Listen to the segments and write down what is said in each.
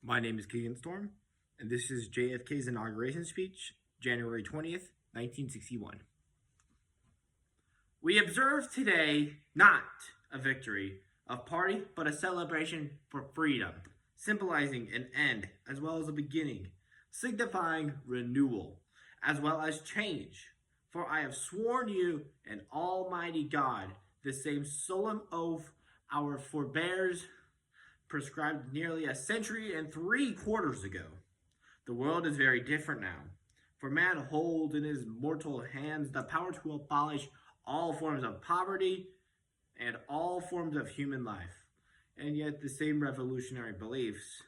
My name is Keegan Storm, and this is JFK's inauguration speech, January 20th, 1961. We observe today not a victory of party, but a celebration for freedom, symbolizing an end as well as a beginning, signifying renewal as well as change. For I have sworn you an almighty God, the same solemn oath our forebears prescribed nearly a century and 3/4 ago. The world is very different now, for man holds in his mortal hands the power to abolish all forms of poverty and all forms of human life. And yet the same revolutionary beliefs,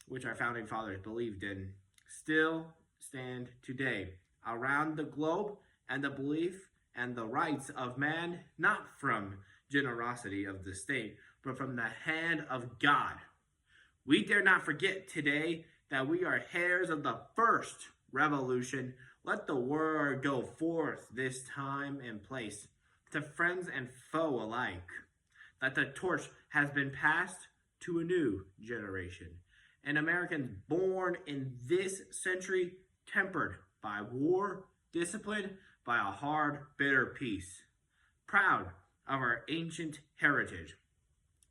which our founding fathers believed in, still stand today around the globe, and the belief and the rights of man, not from generosity of the state, but from the hand of God. We dare not forget today that we are heirs of the first revolution. Let the word go forth this time and place to friends and foe alike, that the torch has been passed to a new generation, and Americans born in this century, tempered by war, disciplined by a hard, bitter peace, proud of our ancient heritage,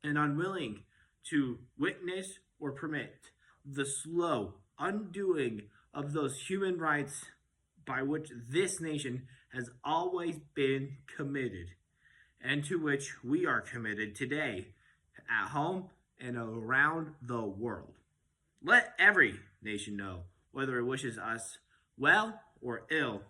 and unwilling to witness or permit the slow undoing of those human rights by which this nation has always been committed, and to which we are committed today at home and around the world. Let every nation know, whether it wishes us well or ill,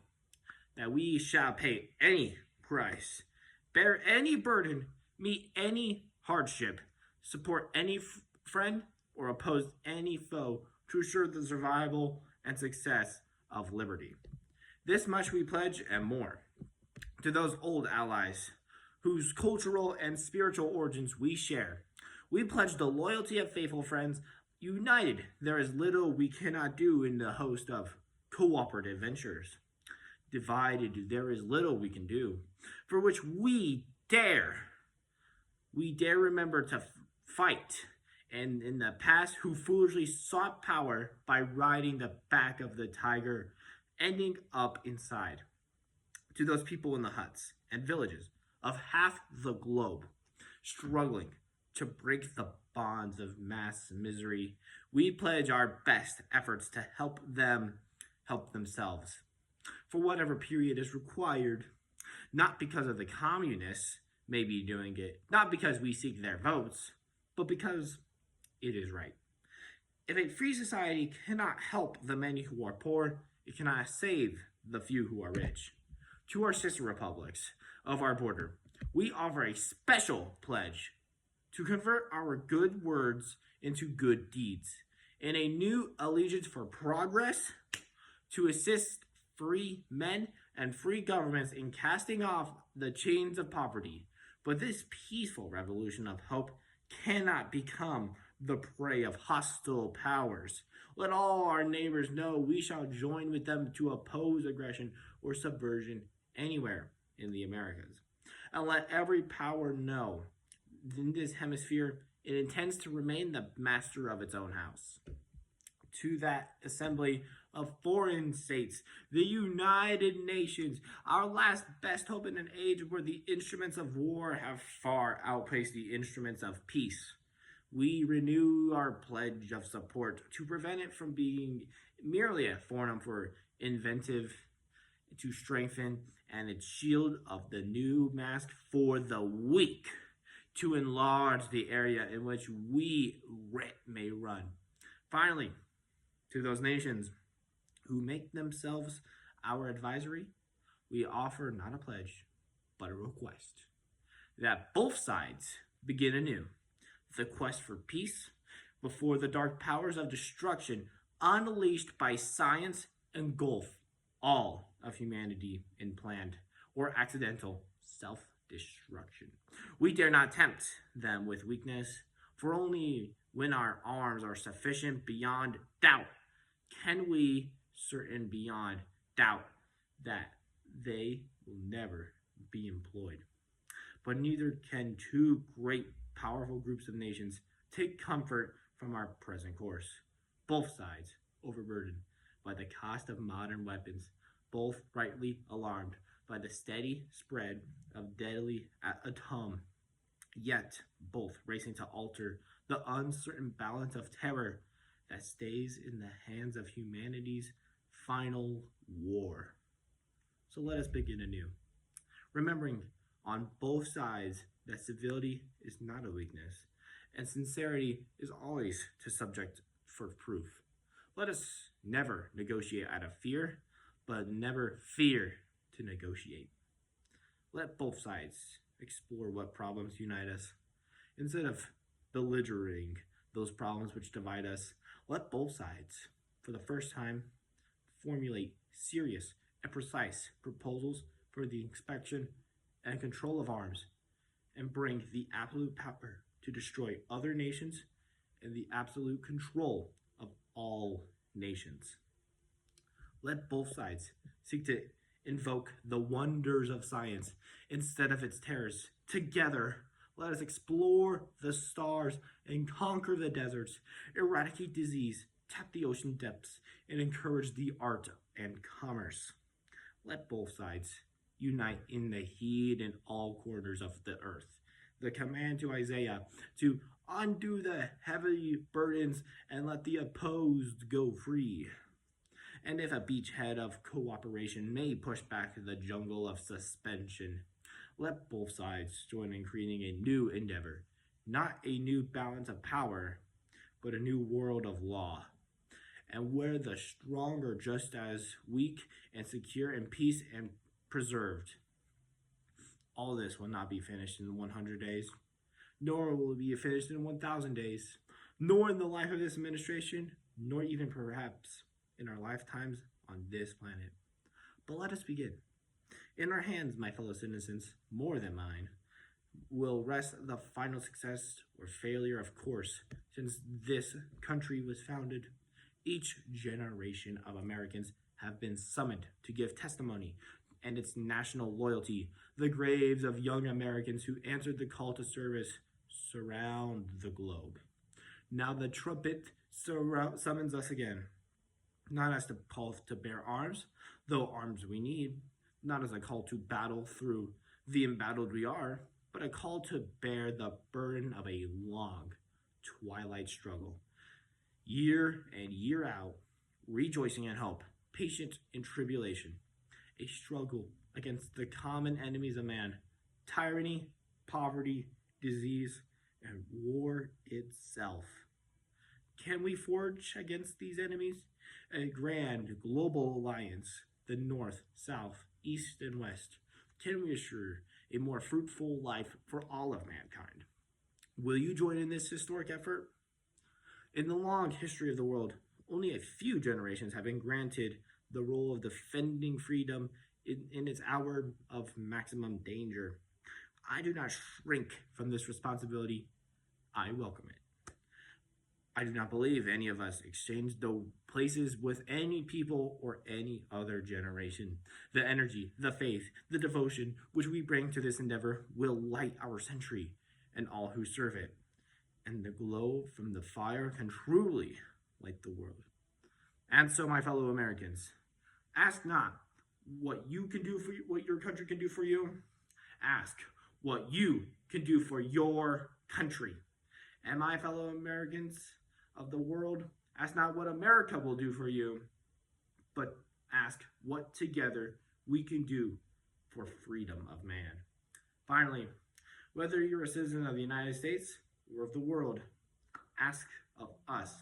that we shall pay any price, bear any burden, meet any hardship, support any friend, or oppose any foe to assure the survival and success of liberty. This much we pledge and more to those old allies whose cultural and spiritual origins we share. We pledge the loyalty of faithful friends. United, there is little we cannot do in the host of cooperative ventures. Divided, there is little we can do, for which we dare remember to fight, and in the past who foolishly sought power by riding the back of the tiger, ending up inside. To those people in the huts and villages of half the globe, struggling to break the bonds of mass misery, we pledge our best efforts to help them help themselves, for whatever period is required, not because of the communists may be doing it, not because we seek their votes, but because it is right. If a free society cannot help the many who are poor, it cannot save the few who are rich. To our sister republics of our border, we offer a special pledge to convert our good words into good deeds, in a new allegiance for progress, to assist free men and free governments in casting off the chains of poverty. But this peaceful revolution of hope cannot become the prey of hostile powers. Let all our neighbors know we shall join with them to oppose aggression or subversion anywhere in the Americas. And let every power know in this hemisphere it intends to remain the master of its own house. To that assembly of foreign states, the United Nations, our last best hope in an age where the instruments of war have far outpaced the instruments of peace, we renew our pledge of support to prevent it from being merely a forum for inventive, to strengthen and its shield of the new mask for the weak, to enlarge the area in which we may run. Finally, to those nations who make themselves our advisory, we offer not a pledge, but a request that both sides begin anew the quest for peace before the dark powers of destruction unleashed by science engulf all of humanity in planned or accidental self-destruction. We dare not tempt them with weakness, for only when our arms are sufficient beyond doubt can we certain beyond doubt that they will never be employed. But neither can two great powerful groups of nations take comfort from our present course. Both sides overburdened by the cost of modern weapons, both rightly alarmed by the steady spread of deadly atom, yet both racing to alter the uncertain balance of terror that stays in the hands of humanity's final war. So let us begin anew, remembering on both sides that civility is not a weakness, and sincerity is always to subject for proof. Let us never negotiate out of fear, but never fear to negotiate. Let both sides explore what problems unite us. Instead of belligerent those problems which divide us, let both sides, for the first time, formulate serious and precise proposals for the inspection and control of arms, and bring the absolute power to destroy other nations and the absolute control of all nations. Let both sides seek to invoke the wonders of science instead of its terrors. Together, let us explore the stars and conquer the deserts, eradicate disease, tap the ocean depths, and encourage the art and commerce. Let both sides unite in the heed in all corners of the earth. The command to Isaiah to undo the heavy burdens and let the opposed go free. And if a beachhead of cooperation may push back the jungle of suspension, let both sides join in creating a new endeavor, not a new balance of power, but a new world of law, and where the strong are just as weak and secure in peace and preserved. All this will not be finished in 100 days, nor will it be finished in 1,000 days, nor in the life of this administration, nor even perhaps in our lifetimes on this planet. But let us begin. In our hands, my fellow citizens, more than mine, will rest the final success or failure of course, since this country was founded. Each generation of Americans have been summoned to give testimony and its national loyalty. The graves of young Americans who answered the call to service surround the globe. Now the trumpet summons us again, not as a call to bear arms, though arms we need, not as a call to battle through the embattled we are, but a call to bear the burden of a long twilight struggle. Year and year out, rejoicing in hope, patient in tribulation, a struggle against the common enemies of man, tyranny, poverty, disease, and war itself. Can we forge against these enemies a grand global alliance, the North, South, East, and West? Can we assure a more fruitful life for all of mankind? Will you join in this historic effort? In the long history of the world, only a few generations have been granted the role of defending freedom in its hour of maximum danger. I do not shrink from this responsibility. I welcome it. I do not believe any of us exchanged the places with any people or any other generation. The energy, the faith, the devotion which we bring to this endeavor will light our century and all who serve it. And the glow from the fire can truly light the world. And so, my fellow Americans, ask not what you can do for you, what your country can do for you. Ask what you can do for your country. And my fellow Americans of the world, ask not what America will do for you, but ask what together we can do for freedom of man. Finally, whether you're a citizen of the United States or of the world, ask of us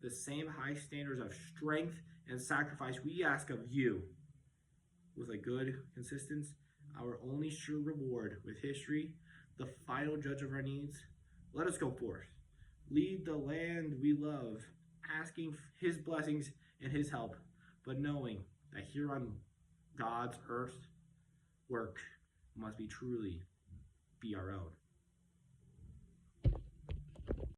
the same high standards of strength and sacrifice we ask of you. With a good consistence, our only sure reward with history, the final judge of our needs, let us go forth, lead the land we love, asking his blessings and his help, but knowing that here on God's earth, work must be truly be our own.